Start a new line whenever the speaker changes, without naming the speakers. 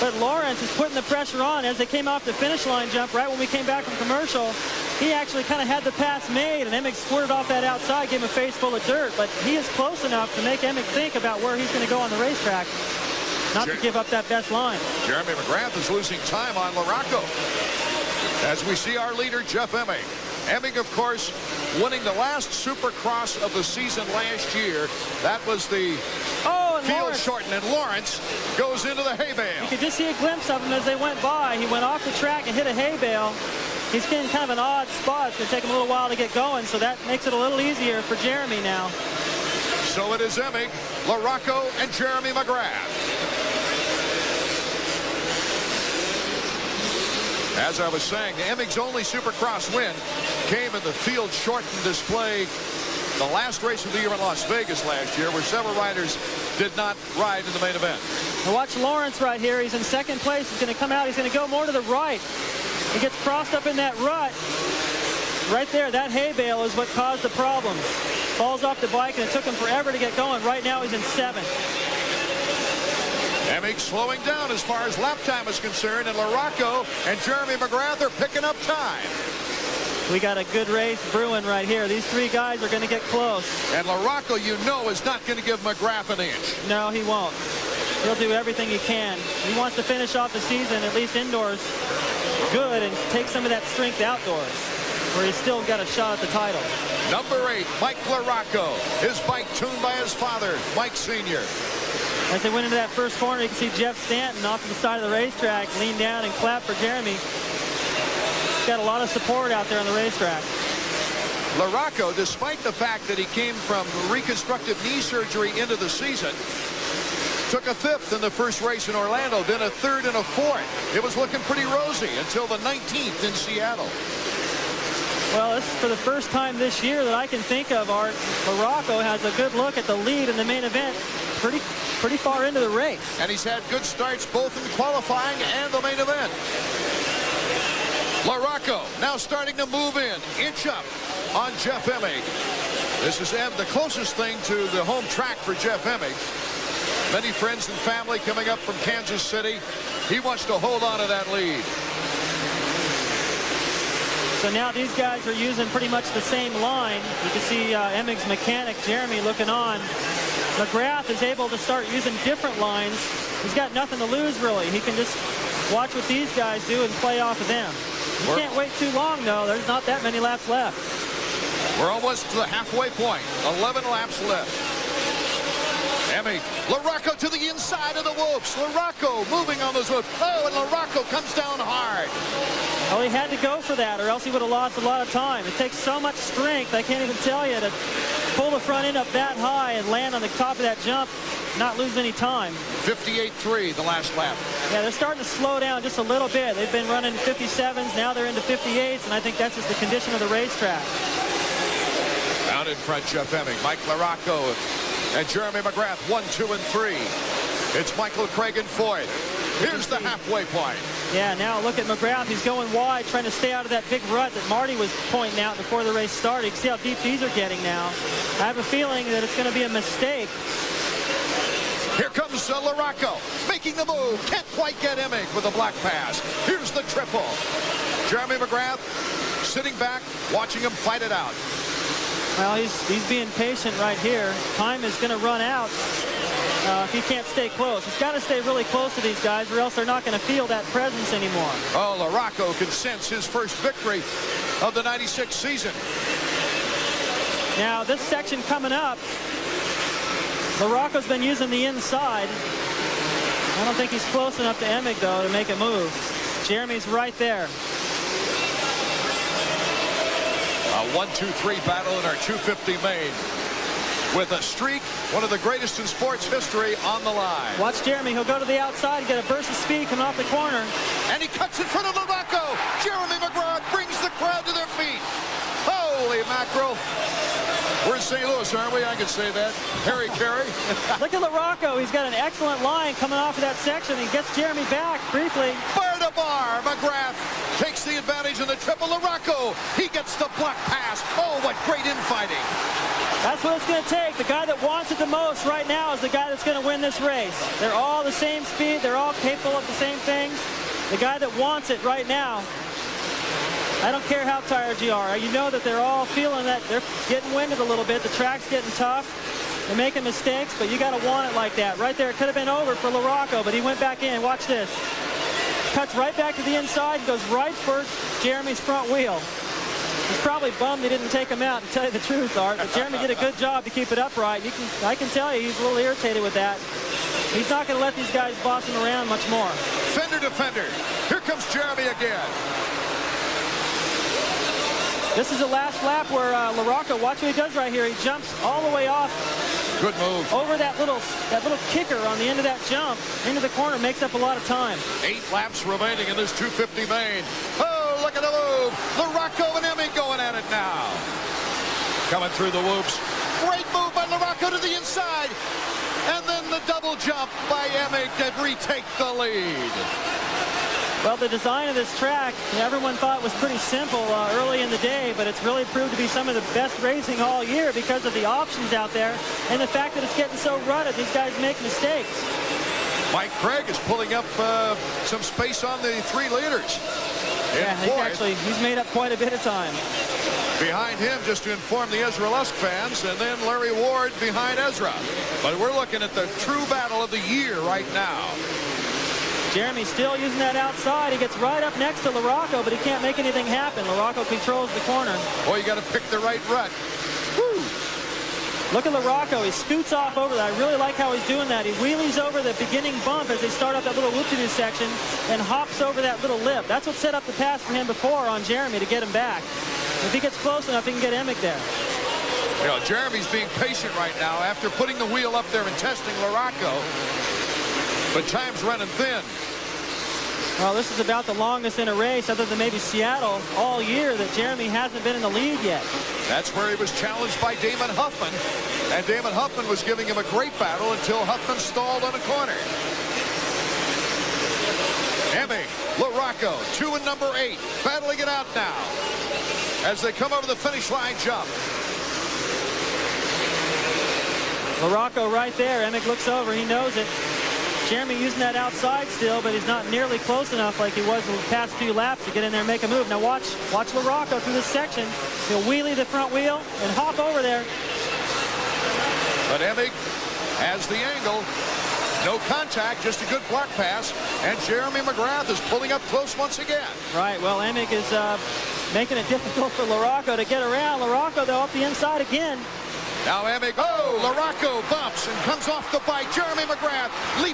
But Lawrence is putting the pressure on as they came off the finish line jump right when we came back from commercial. He actually kind of had the pass made, and Emig squirted off that outside, gave him a face full of dirt. But he is close enough to make Emig think about where he's going to go on the racetrack, not to give up that best line.
Jeremy McGrath is losing time on LaRocco. As we see our leader, Jeff Emig. Emig, of course, winning the last Supercross of the season last year. That was the field shortened, and Lawrence goes into the hay bale.
You could just see a glimpse of him as they went by. He went off the track and hit a hay bale. He's in kind of an odd spot. It's going to take him a little while to get going, so that makes it a little easier for Jeremy now.
So it is Emig, LaRocco, and Jeremy McGrath. As I was saying, Emig's only Supercross win came in the field shortened display the last race of the year in Las Vegas last year, where several riders did not ride in the main event.
Now watch Lawrence right here. He's in second place. He's going to come out. He's going to go more to the right. He gets crossed up in that rut. Right there, that hay bale is what caused the problem. Falls off the bike, and it took him forever to get going. Right now, he's in seventh.
Emig slowing down as far as lap time is concerned, and LaRocco and Jeremy McGrath are picking up time.
We got a good race brewing right here. These three guys are going to get close.
And LaRocco, you know, is not going to give McGrath an inch.
No, he won't. He'll do everything he can. He wants to finish off the season, at least indoors, good, and take some of that strength outdoors, where he's still got a shot at the title.
Number 8, Mike LaRocco. His bike tuned by his father, Mike Sr.
As they went into that first corner, you can see Jeff Stanton off to the side of the racetrack lean down and clap for Jeremy. He's got a lot of support out there on the racetrack.
LaRocco, despite the fact that he came from reconstructive knee surgery into the season, took a 5th in the first race in Orlando, then a 3rd and a 4th. It was looking pretty rosy until the 19th in Seattle.
Well, this is for the first time this year that I can think of, Art. LaRocco has a good look at the lead in the main event pretty far into the race.
And he's had good starts both in qualifying and the main event. LaRocco now starting to move inch up on Jeff Emig. This is the closest thing to the home track for Jeff Emig. Many friends and family coming up from Kansas City. He wants to hold on to that lead.
So now these guys are using pretty much the same line. You can see Emig's mechanic, Jeremy, looking on. McGrath is able to start using different lines. He's got nothing to lose, really. He can just watch what these guys do and play off of them. You can't wait too long, though. There's not that many laps left.
We're almost to the halfway point. 11 laps left. Emig, LaRocco to the inside of the whoops. LaRocco moving on those whoops. Oh, and LaRocco comes down hard.
Well, he had to go for that, or else he would have lost a lot of time. It takes so much strength, I can't even tell you, to pull the front end up that high and land on the top of that jump, not lose any time.
58.3 the last lap.
Yeah, they're starting to slow down just a little bit. They've been running 57s, now they're into 58s, and I think that's just the condition of the racetrack.
Out in front, Jeff Emig, Mike LaRocco, and Jeremy McGrath, 1, 2, and 3. It's Michael Craig in 4th. Here's the halfway point.
Yeah, now look at McGrath. He's going wide, trying to stay out of that big rut that Marty was pointing out before the race started. You can see how deep these are getting now. I have a feeling that it's going to be a mistake.
Here comes LaRocco making the move. Can't quite get Emig with a black pass. Here's the triple. Jeremy McGrath sitting back, watching him fight it out.
Well, he's being patient right here. Time is going to run out if he can't stay close. He's got to stay really close to these guys, or else they're not going to feel that presence anymore.
Oh, LaRocco can sense his first victory of the 96 season.
Now, this section coming up, LaRocco's been using the inside. I don't think he's close enough to Emig, though, to make a move. Jeremy's right there.
A 1-2-3 battle in our 250 main. With a streak, one of the greatest in sports history, on the line.
Watch Jeremy. He'll go to the outside and get a burst of speed coming off the corner.
And he cuts in front of LaRocco. Jeremy McGrath brings the crowd to their feet. Holy mackerel. We're in St. Louis, aren't we? I can say that. Harry Carey.
Look at LaRocco. He's got an excellent line coming off of that section. He gets Jeremy back briefly.
Bar to bar. McGrath takes gets the advantage in the triple. LaRocco, he gets the block pass. Oh, what great infighting.
That's what it's going to take. The guy that wants it the most right now is the guy that's going to win this race. They're all the same speed. They're all capable of the same things. The guy that wants it right now, I don't care how tired you are. You know that they're all feeling that they're getting winded a little bit. The track's getting tough. They're making mistakes, but you got to want it like that. Right there, it could have been over for LaRocco, but he went back in. Watch this. Cuts right back to the inside and goes right for Jeremy's front wheel. He's probably bummed they didn't take him out, to tell you the truth, Art. But Jeremy did a good job to keep it upright. I can tell you he's a little irritated with that. He's not going to let these guys boss him around much more.
Fender to fender. Here comes Jeremy again.
This is the last lap where LaRocco, watch what he does right here. He jumps all the way off.
Good move.
Over that little kicker on the end of that jump into the corner, makes up a lot of time.
8 laps remaining in this 250 main. Oh, look at the move. LaRocco and Emig going at it now. Coming through the whoops. Great move by LaRocco to the inside. And then the double jump by Emig to retake the lead.
Well, the design of this track, everyone thought was pretty simple early in the day, but it's really proved to be some of the best racing all year because of the options out there and the fact that it's getting so rutted. These guys make mistakes.
Mike Craig is pulling up some space on the 3 leaders.
Yeah, he's made up quite a bit of time.
Behind him, just to inform the Ezra Lusk fans, and then Larry Ward behind Ezra. But we're looking at the true battle of the year right now.
Jeremy still using that outside. He gets right up next to LaRocco, but he can't make anything happen. LaRocco controls the corner.
Boy, you got to pick the right rut. Woo.
Look at LaRocco. He scoots off over that. I really like how he's doing that. He wheelies over the beginning bump as they start up that little whoop-de-doo section and hops over that little lip. That's what set up the pass for him before on Jeremy to get him back. If he gets close enough, he can get Emig there.
You know, Jeremy's being patient right now after putting the wheel up there and testing LaRocco. But time's running thin.
Well, this is about the longest in a race, other than maybe Seattle, all year that Jeremy hasn't been in the lead yet.
That's where he was challenged by Damon Huffman. And Damon Huffman was giving him a great battle until Huffman stalled on a corner. Emig, LaRocco, 2 and number 8, battling it out now as they come over the finish line jump.
LaRocco right there. Emig looks over. He knows it. Jeremy using that outside still, but he's not nearly close enough like he was in the past few laps to get in there and make a move. Now watch LaRocco through this section. He'll wheelie the front wheel and hop over there.
But Emig has the angle. No contact, just a good block pass. And Jeremy McGrath is pulling up close once again.
Right, well, Emig is making it difficult for LaRocco to get around. LaRocco, though, up the inside again.
Now Emig, LaRocco bumps and comes off the bike. Jeremy McGrath leaps.